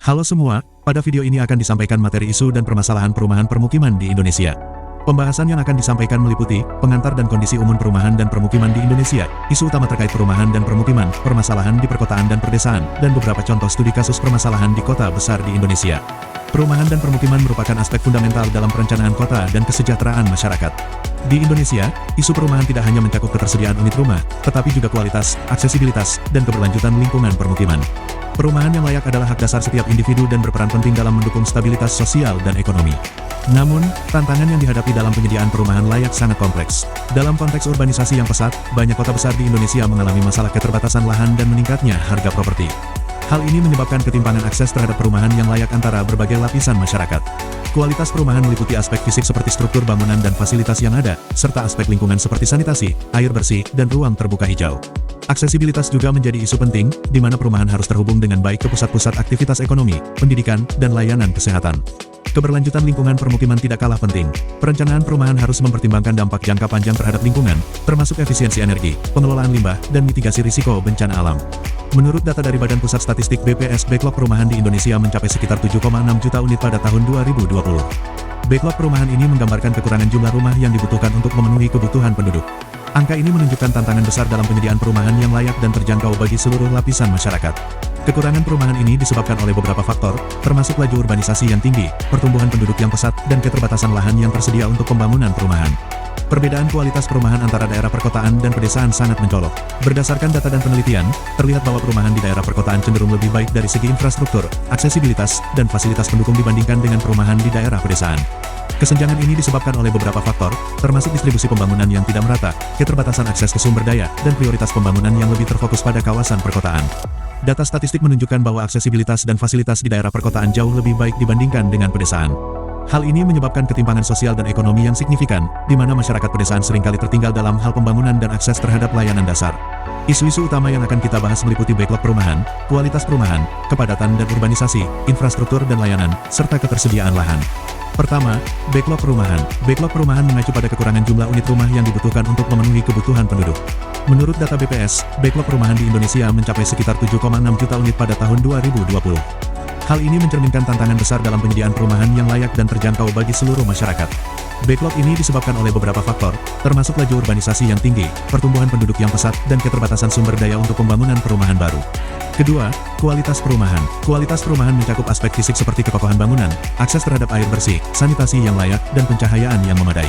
Halo semua, pada video ini akan disampaikan materi isu dan permasalahan perumahan permukiman di Indonesia. Pembahasan yang akan disampaikan meliputi pengantar dan kondisi umum perumahan dan permukiman di Indonesia, isu utama terkait perumahan dan permukiman, permasalahan di perkotaan dan perdesaan, dan beberapa contoh studi kasus permasalahan di kota besar di Indonesia. Perumahan dan permukiman merupakan aspek fundamental dalam perencanaan kota dan kesejahteraan masyarakat. Di Indonesia, isu perumahan tidak hanya mencakup ketersediaan unit rumah, tetapi juga kualitas, aksesibilitas, dan keberlanjutan lingkungan permukiman. Perumahan yang layak adalah hak dasar setiap individu dan berperan penting dalam mendukung stabilitas sosial dan ekonomi. Namun, tantangan yang dihadapi dalam penyediaan perumahan layak sangat kompleks. Dalam konteks urbanisasi yang pesat, banyak kota besar di Indonesia mengalami masalah keterbatasan lahan dan meningkatnya harga properti. Hal ini menyebabkan ketimpangan akses terhadap perumahan yang layak antara berbagai lapisan masyarakat. Kualitas perumahan meliputi aspek fisik seperti struktur bangunan dan fasilitas yang ada, serta aspek lingkungan seperti sanitasi, air bersih, dan ruang terbuka hijau. Aksesibilitas juga menjadi isu penting, di mana perumahan harus terhubung dengan baik ke pusat-pusat aktivitas ekonomi, pendidikan, dan layanan kesehatan. Keberlanjutan lingkungan permukiman tidak kalah penting. Perencanaan perumahan harus mempertimbangkan dampak jangka panjang terhadap lingkungan, termasuk efisiensi energi, pengelolaan limbah, dan mitigasi risiko bencana alam. Menurut data dari Badan Pusat Statistik BPS, backlog perumahan di Indonesia mencapai sekitar 7,6 juta unit pada tahun 2020. Backlog perumahan ini menggambarkan kekurangan jumlah rumah yang dibutuhkan untuk memenuhi kebutuhan penduduk. Angka ini menunjukkan tantangan besar dalam penyediaan perumahan yang layak dan terjangkau bagi seluruh lapisan masyarakat. Kekurangan perumahan ini disebabkan oleh beberapa faktor, termasuk laju urbanisasi yang tinggi, pertumbuhan penduduk yang pesat, dan keterbatasan lahan yang tersedia untuk pembangunan perumahan. Perbedaan kualitas perumahan antara daerah perkotaan dan pedesaan sangat mencolok. Berdasarkan data dan penelitian, terlihat bahwa perumahan di daerah perkotaan cenderung lebih baik dari segi infrastruktur, aksesibilitas, dan fasilitas pendukung dibandingkan dengan perumahan di daerah pedesaan. Kesenjangan ini disebabkan oleh beberapa faktor, termasuk distribusi pembangunan yang tidak merata, keterbatasan akses ke sumber daya, dan prioritas pembangunan yang lebih terfokus pada kawasan perkotaan. Data statistik menunjukkan bahwa aksesibilitas dan fasilitas di daerah perkotaan jauh lebih baik dibandingkan dengan pedesaan. Hal ini menyebabkan ketimpangan sosial dan ekonomi yang signifikan, di mana masyarakat pedesaan seringkali tertinggal dalam hal pembangunan dan akses terhadap layanan dasar. Isu-isu utama yang akan kita bahas meliputi backlog perumahan, kualitas perumahan, kepadatan dan urbanisasi, infrastruktur dan layanan, serta ketersediaan lahan. Pertama, backlog perumahan. Backlog perumahan mengacu pada kekurangan jumlah unit rumah yang dibutuhkan untuk memenuhi kebutuhan penduduk. Menurut data BPS, backlog perumahan di Indonesia mencapai sekitar 7,6 juta unit pada tahun 2020. Hal ini mencerminkan tantangan besar dalam penyediaan perumahan yang layak dan terjangkau bagi seluruh masyarakat. Backlog ini disebabkan oleh beberapa faktor, termasuk laju urbanisasi yang tinggi, pertumbuhan penduduk yang pesat, dan keterbatasan sumber daya untuk pembangunan perumahan baru. Kedua, kualitas perumahan. Kualitas perumahan mencakup aspek fisik seperti kekokohan bangunan, akses terhadap air bersih, sanitasi yang layak, dan pencahayaan yang memadai.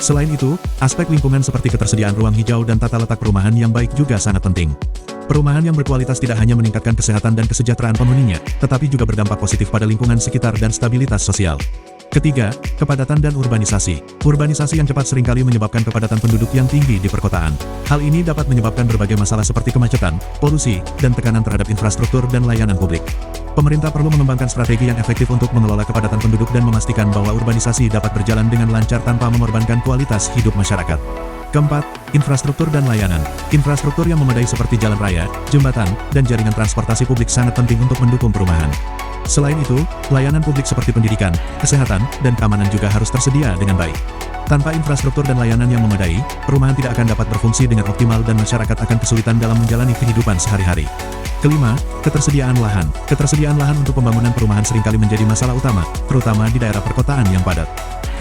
Selain itu, aspek lingkungan seperti ketersediaan ruang hijau dan tata letak perumahan yang baik juga sangat penting. Perumahan yang berkualitas tidak hanya meningkatkan kesehatan dan kesejahteraan penghuninya, tetapi juga berdampak positif pada lingkungan sekitar dan stabilitas sosial. Ketiga, kepadatan dan urbanisasi. Urbanisasi yang cepat seringkali menyebabkan kepadatan penduduk yang tinggi di perkotaan. Hal ini dapat menyebabkan berbagai masalah seperti kemacetan, polusi, dan tekanan terhadap infrastruktur dan layanan publik. Pemerintah perlu mengembangkan strategi yang efektif untuk mengelola kepadatan penduduk dan memastikan bahwa urbanisasi dapat berjalan dengan lancar tanpa mengorbankan kualitas hidup masyarakat. Keempat, infrastruktur dan layanan. Infrastruktur yang memadai seperti jalan raya, jembatan, dan jaringan transportasi publik sangat penting untuk mendukung perumahan. Selain itu, layanan publik seperti pendidikan, kesehatan, dan keamanan juga harus tersedia dengan baik. Tanpa infrastruktur dan layanan yang memadai, perumahan tidak akan dapat berfungsi dengan optimal dan masyarakat akan kesulitan dalam menjalani kehidupan sehari-hari. Kelima, ketersediaan lahan. Ketersediaan lahan untuk pembangunan perumahan seringkali menjadi masalah utama, terutama di daerah perkotaan yang padat.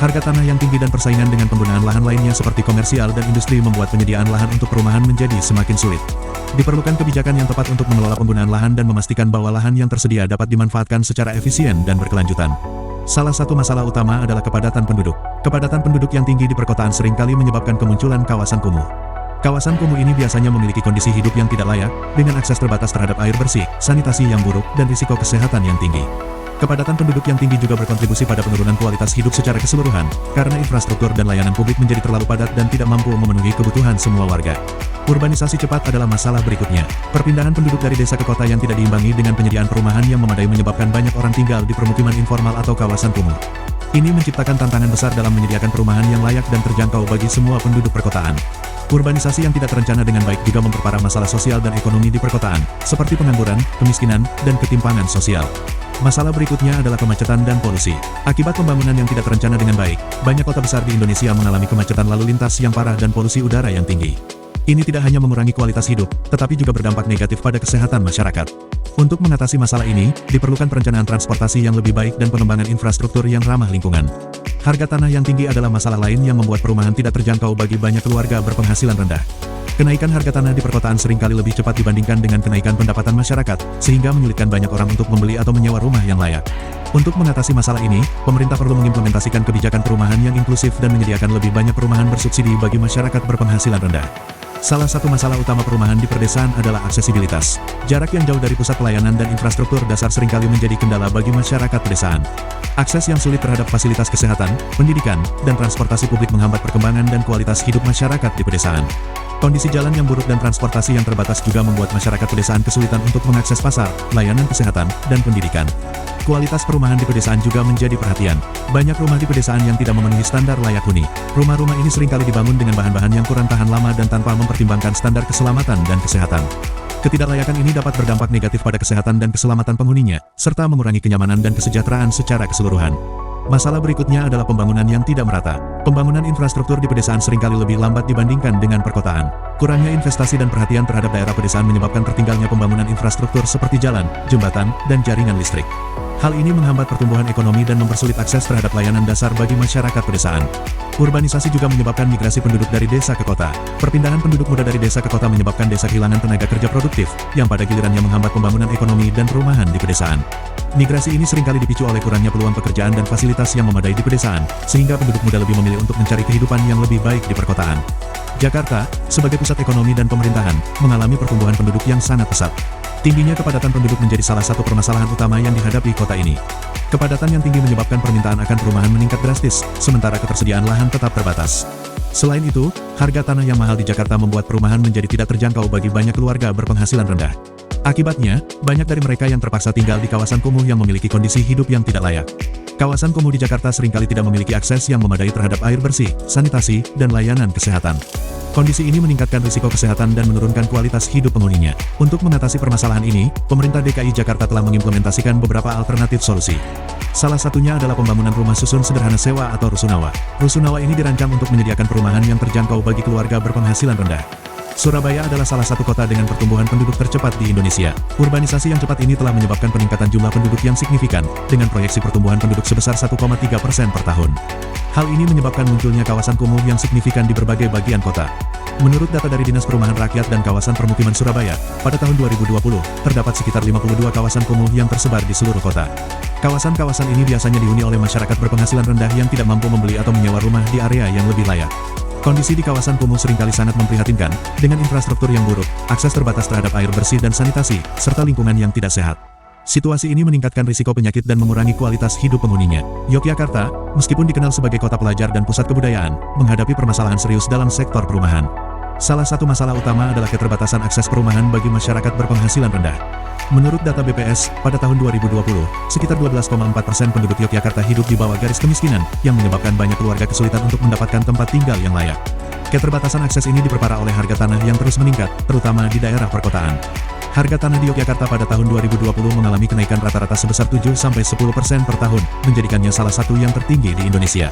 Harga tanah yang tinggi dan persaingan dengan penggunaan lahan lainnya seperti komersial dan industri membuat penyediaan lahan untuk perumahan menjadi semakin sulit. Diperlukan kebijakan yang tepat untuk mengelola penggunaan lahan dan memastikan bahwa lahan yang tersedia dapat dimanfaatkan secara efisien dan berkelanjutan. Salah satu masalah utama adalah kepadatan penduduk. Kepadatan penduduk yang tinggi di perkotaan seringkali menyebabkan kemunculan kawasan kumuh. Kawasan kumuh ini biasanya memiliki kondisi hidup yang tidak layak, dengan akses terbatas terhadap air bersih, sanitasi yang buruk, dan risiko kesehatan yang tinggi. Kepadatan penduduk yang tinggi juga berkontribusi pada penurunan kualitas hidup secara keseluruhan, karena infrastruktur dan layanan publik menjadi terlalu padat dan tidak mampu memenuhi kebutuhan semua warga. Urbanisasi cepat adalah masalah berikutnya. Perpindahan penduduk dari desa ke kota yang tidak diimbangi dengan penyediaan perumahan yang memadai menyebabkan banyak orang tinggal di permukiman informal atau kawasan kumuh. Ini menciptakan tantangan besar dalam menyediakan perumahan yang layak dan terjangkau bagi semua penduduk perkotaan. Urbanisasi yang tidak terencana dengan baik juga memperparah masalah sosial dan ekonomi di perkotaan, seperti pengangguran, kemiskinan, dan ketimpangan sosial. Masalah berikutnya adalah kemacetan dan polusi. Akibat pembangunan yang tidak terencana dengan baik, banyak kota besar di Indonesia mengalami kemacetan lalu lintas yang parah dan polusi udara yang tinggi. Ini tidak hanya mengurangi kualitas hidup, tetapi juga berdampak negatif pada kesehatan masyarakat. Untuk mengatasi masalah ini, diperlukan perencanaan transportasi yang lebih baik dan pengembangan infrastruktur yang ramah lingkungan. Harga tanah yang tinggi adalah masalah lain yang membuat perumahan tidak terjangkau bagi banyak keluarga berpenghasilan rendah. Kenaikan harga tanah di perkotaan seringkali lebih cepat dibandingkan dengan kenaikan pendapatan masyarakat, sehingga menyulitkan banyak orang untuk membeli atau menyewa rumah yang layak. Untuk mengatasi masalah ini, pemerintah perlu mengimplementasikan kebijakan perumahan yang inklusif dan menyediakan lebih banyak perumahan bersubsidi bagi masyarakat berpenghasilan rendah. Salah satu masalah utama perumahan di pedesaan adalah aksesibilitas. Jarak yang jauh dari pusat pelayanan dan infrastruktur dasar seringkali menjadi kendala bagi masyarakat pedesaan. Akses yang sulit terhadap fasilitas kesehatan, pendidikan, dan transportasi publik menghambat perkembangan dan kualitas hidup masyarakat di pedesaan. Kondisi jalan yang buruk dan transportasi yang terbatas juga membuat masyarakat pedesaan kesulitan untuk mengakses pasar, layanan kesehatan, dan pendidikan. Kualitas perumahan di pedesaan juga menjadi perhatian. Banyak rumah di pedesaan yang tidak memenuhi standar layak huni. Rumah-rumah ini seringkali dibangun dengan bahan-bahan yang kurang tahan lama dan tanpa mempertimbangkan standar keselamatan dan kesehatan. Ketidaklayakan ini dapat berdampak negatif pada kesehatan dan keselamatan penghuninya, serta mengurangi kenyamanan dan kesejahteraan secara keseluruhan. Masalah berikutnya adalah pembangunan yang tidak merata. Pembangunan infrastruktur di pedesaan seringkali lebih lambat dibandingkan dengan perkotaan. Kurangnya investasi dan perhatian terhadap daerah pedesaan menyebabkan tertinggalnya pembangunan infrastruktur seperti jalan, jembatan, dan jaringan listrik. Hal ini menghambat pertumbuhan ekonomi dan mempersulit akses terhadap layanan dasar bagi masyarakat pedesaan. Urbanisasi juga menyebabkan migrasi penduduk dari desa ke kota. Perpindahan penduduk muda dari desa ke kota menyebabkan desa kehilangan tenaga kerja produktif, yang pada gilirannya menghambat pembangunan ekonomi dan perumahan di pedesaan. Migrasi ini seringkali dipicu oleh kurangnya peluang pekerjaan dan fasilitas yang memadai di pedesaan, sehingga penduduk muda lebih memilih untuk mencari kehidupan yang lebih baik di perkotaan. Jakarta, sebagai pusat ekonomi dan pemerintahan, mengalami pertumbuhan penduduk yang sangat pesat. Tingginya kepadatan penduduk menjadi salah satu permasalahan utama yang dihadapi kota ini. Kepadatan yang tinggi menyebabkan permintaan akan perumahan meningkat drastis, sementara ketersediaan lahan tetap terbatas. Selain itu, harga tanah yang mahal di Jakarta membuat perumahan menjadi tidak terjangkau bagi banyak keluarga berpenghasilan rendah. Akibatnya, banyak dari mereka yang terpaksa tinggal di kawasan kumuh yang memiliki kondisi hidup yang tidak layak. Kawasan kumuh di Jakarta seringkali tidak memiliki akses yang memadai terhadap air bersih, sanitasi, dan layanan kesehatan. Kondisi ini meningkatkan risiko kesehatan dan menurunkan kualitas hidup penghuninya. Untuk mengatasi permasalahan ini, pemerintah DKI Jakarta telah mengimplementasikan beberapa alternatif solusi. Salah satunya adalah pembangunan rumah susun sederhana sewa atau rusunawa. Rusunawa ini dirancang untuk menyediakan perumahan yang terjangkau bagi keluarga berpenghasilan rendah. Surabaya adalah salah satu kota dengan pertumbuhan penduduk tercepat di Indonesia. Urbanisasi yang cepat ini telah menyebabkan peningkatan jumlah penduduk yang signifikan, dengan proyeksi pertumbuhan penduduk sebesar 1,3% per tahun. Hal ini menyebabkan munculnya kawasan kumuh yang signifikan di berbagai bagian kota. Menurut data dari Dinas Perumahan Rakyat dan Kawasan Permukiman Surabaya, pada tahun 2020, terdapat sekitar 52 kawasan kumuh yang tersebar di seluruh kota. Kawasan-kawasan ini biasanya dihuni oleh masyarakat berpenghasilan rendah yang tidak mampu membeli atau menyewa rumah di area yang lebih layak. Kondisi di kawasan kumuh seringkali sangat memprihatinkan, dengan infrastruktur yang buruk, akses terbatas terhadap air bersih dan sanitasi, serta lingkungan yang tidak sehat. Situasi ini meningkatkan risiko penyakit dan mengurangi kualitas hidup penghuninya. Yogyakarta, meskipun dikenal sebagai kota pelajar dan pusat kebudayaan, menghadapi permasalahan serius dalam sektor perumahan. Salah satu masalah utama adalah keterbatasan akses perumahan bagi masyarakat berpenghasilan rendah. Menurut data BPS, pada tahun 2020, sekitar 12,4% penduduk Yogyakarta hidup di bawah garis kemiskinan, yang menyebabkan banyak keluarga kesulitan untuk mendapatkan tempat tinggal yang layak. Keterbatasan akses ini diperparah oleh harga tanah yang terus meningkat, terutama di daerah perkotaan. Harga tanah di Yogyakarta pada tahun 2020 mengalami kenaikan rata-rata sebesar 7-10% per tahun, menjadikannya salah satu yang tertinggi di Indonesia.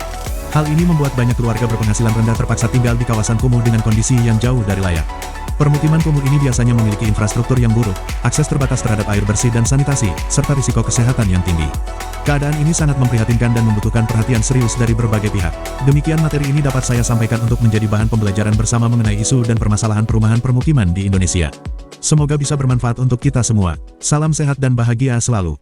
Hal ini membuat banyak keluarga berpenghasilan rendah terpaksa tinggal di kawasan kumuh dengan kondisi yang jauh dari layak. Permukiman kumuh ini biasanya memiliki infrastruktur yang buruk, akses terbatas terhadap air bersih dan sanitasi, serta risiko kesehatan yang tinggi. Keadaan ini sangat memprihatinkan dan membutuhkan perhatian serius dari berbagai pihak. Demikian materi ini dapat saya sampaikan untuk menjadi bahan pembelajaran bersama mengenai isu dan permasalahan perumahan permukiman di Indonesia. Semoga bisa bermanfaat untuk kita semua. Salam sehat dan bahagia selalu.